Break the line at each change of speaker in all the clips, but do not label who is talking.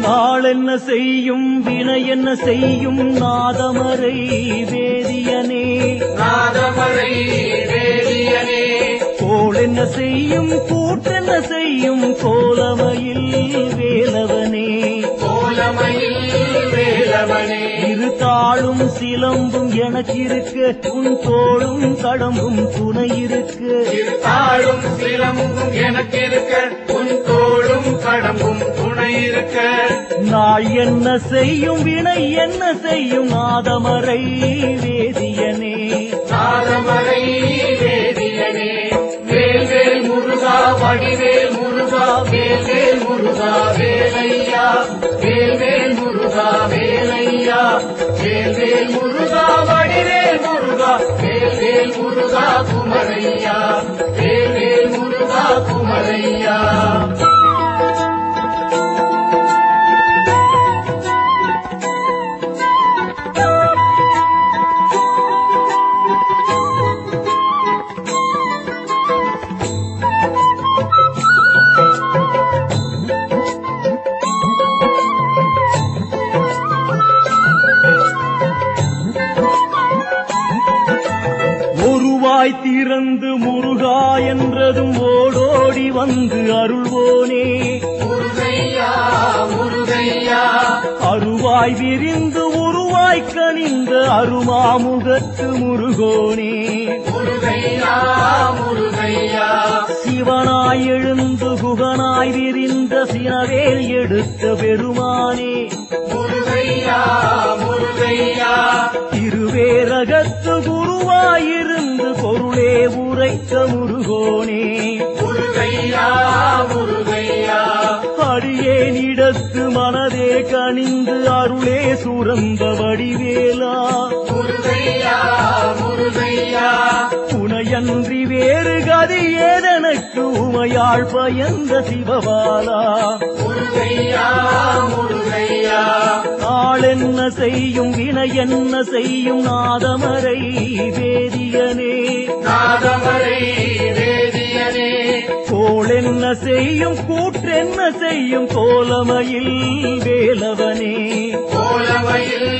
நாளென்ன செய்யும் வினை என்ன செய்யும் நாதமறை வேதியனே
நாதமறை வேதியனே
கோள் என்ன செய்யும் கூட்டென்ன செய்யும் கோலமையில் வேலவனே
கோலமையில் வேலவனே
இரு தாளும் சிலம்பும் எனக்கு இருக்க உன் தோளும் கடம்பும் துணை இருக்க
தாழும் சிலம்பும் எனக்கு இருக்க உன் தோளும் கடம்பும் துணை இருக்க
நாள் என்ன செய்யும் வினை என்ன செய்யும் நாதமறை வேதியனே
நாதமறை வேதியனே வேல்வேல் முருகா வடிவேல் முருகா வேல்வேல் முருகா வேலையா வேல்வேல் முருகா வேலையா வேல்வேல் முருகா வடிவேல் முருகா வேல்வேல் முருகா குமரையா வேல்வேல் முருகா குமரையா
ஒருவாய் திறந்து முருகா என்றதும் ஓடோடி வந்து அருள்வோனே
முருகையா முருகையா
அருவாய் விரிந்து உருவாய் கனிந்த அருமாமுகத்து முருகோனே
முருகையா முருகையா
சிவனாய் எழுந்து குகனாய் விரிந்த சினவேல் எடுத்த பெருமானே
முருகையா முருகையா
திருவேரகத்து குருவாயிருந்து பொருளே உரைத்த முருகோனே
முருகையா முருகையா
அடியேனிடத்து மனதே கனிந்து அருளே சுரந்த வடிவேலா
முருகையா முருகையா
துணையன்றி வேறு கதி ஏதெனக்கு உமையாள் பயந்த சிவபாலா
முருகையா முருகையா
நாளென்ன செய்யும் வினை என்ன செய்யும் நாதமறை வேதியனே
நாதமறை வேதியனே
கோள் என்ன செய்யும் கூற்றென்ன செய்யும் கோலமையில் வேலவனே
கோலமையில்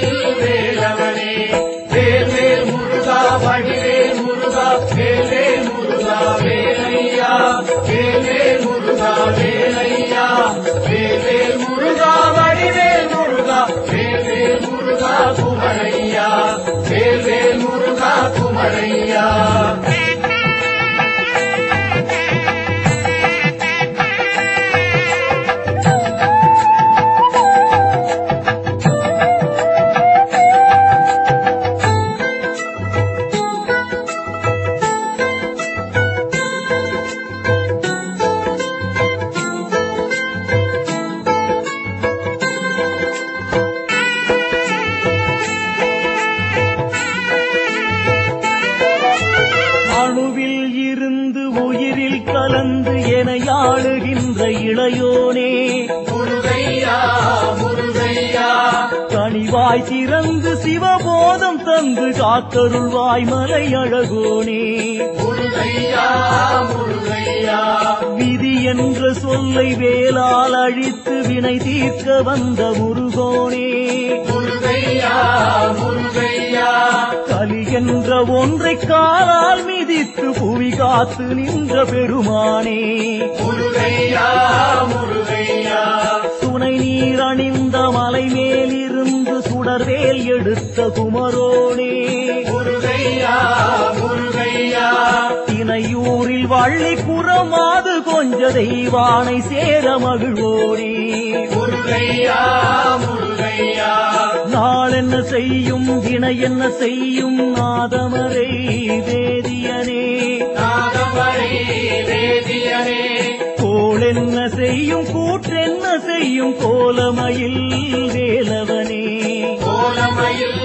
வேலவனே வேல்வேல் முருகா வடிவேல் முருகா வேல்வேல் முருகா வேலையா வேல்வேல் முருகா வேலையா வேல்வேல் முருகா வடிவேல் முருகா வேல்வேல் முருகா குமரையா வேல்வேல் முருகா குமரையா
அணுவில் இருந்து உயிரில் கலந்து என ஆளுகின்ற இளையோனே
முருகையா முருகையா
கனிவாய் திறந்து சிவபோதம் தந்து காத்தருள்வாய் மலை அழகோனே
முருகையா முருகையா
விதி என்ற சொல்லை வேலால் அழித்து வினை தீர்க்க வந்த முருகோனே
முருகையா முருகையா
கலி என்ற ஒன்றை காலால் மிதித்து புவி காத்து நின்ற பெருமானே
முருகையா முருகையா
துணை நீர் அணிந்த மலை மேலிருந்து சுடர்வேல் எடுத்த குமரோனே
முருகையா முருகையா
தினையூரில் வள்ளி குறமாது கொஞ்ச தெய்வானை சேர மகிழ்வோனே
முருகையா முருகையா
நாளென்ன செய்யும் வினை என்ன செய்யும் நாதமறை வேதியனே
நாதமறை வேதியனே
கோள் என்ன செய்யும் கூற்றென்ன செய்யும் கோலமையில் வேலவனே
கோலமையில்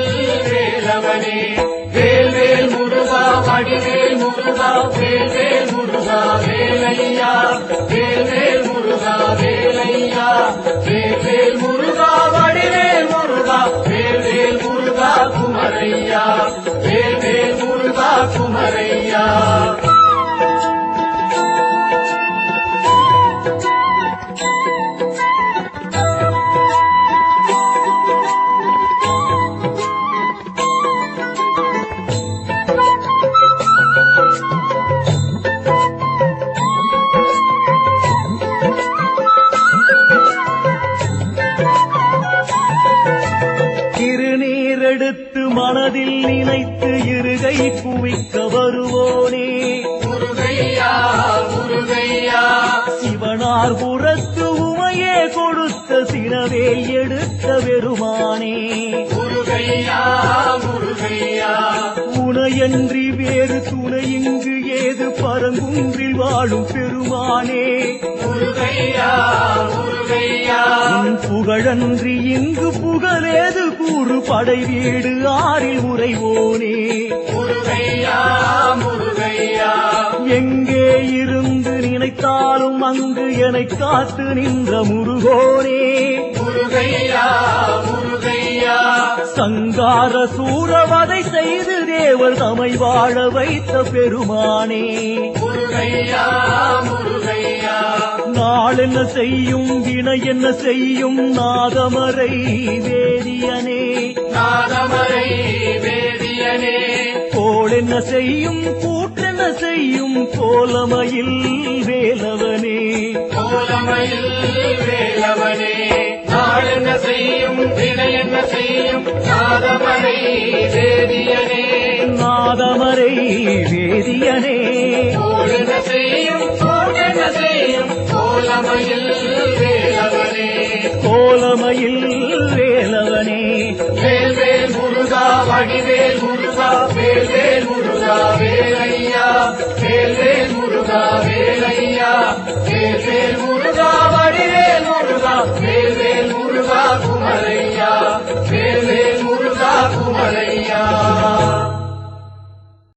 வேலவனே வேல்வேல் முருகா வடிவேல் முருகா வேல்வேல் முருகா வேலையா வேல்வேல் முருகா வேலையா வேல்வேல் முருகா வடிவேல் முருகா வேல்வேல் முருகா குமரையா வேல்வேல் முருகா குமரையா
மனதில் நினைத்து இருகை குவிக்க வருவோனே
முருகையா முருகையா
சிவனார் புறத்து உமையே கொடுத்த சினவேல் எடுத்த பெருமானே
முருகையா முருகையா
உனையன்றி வேறு துணை இங்கு ஏது பரங்குன்றில் வாழும் பெருமானே
முருகையா முருகையா
உன் புகழன்றி இங்கு புகழேது கூறு படை வீடு ஆறில் உறைவோனே
முருகையா முருகையா
எங்கே இருந்து நினைத்தாலும் அங்கு என்னை காத்து நின்ற முருகோனே
முருகையா முருகையா
சங்கார சூரவதை செய்து தேவர் தமை வாழ வைத்த பெருமானே
முருகையா முருகையா
நாள் என்ன செய்யும் வினை என்ன செய்யும் நாதமரை வேதியனே
நாதமரை வேதியனே
கோள் என்ன செய்யும் கூட்டென்ன செய்யும் கோலமையில் வேலவனே
கோலமையில் வேலவனே நாள் என்ன செய்யும் வினை என்ன செய்யும் நாதமரை வேதியனே
நாதமரை வேதியனே
கோள் என்ன செய்யும் கோள் என்ன செய்யும் கோலமையில் வேலவனே
கோலமையில் வேலவனே
வேல்வேல் முருகா வடிவேல் முருகா வேல்வேல் முருகா வேலையா வேல்வேல் முருகா வேலையா வேல்வேல்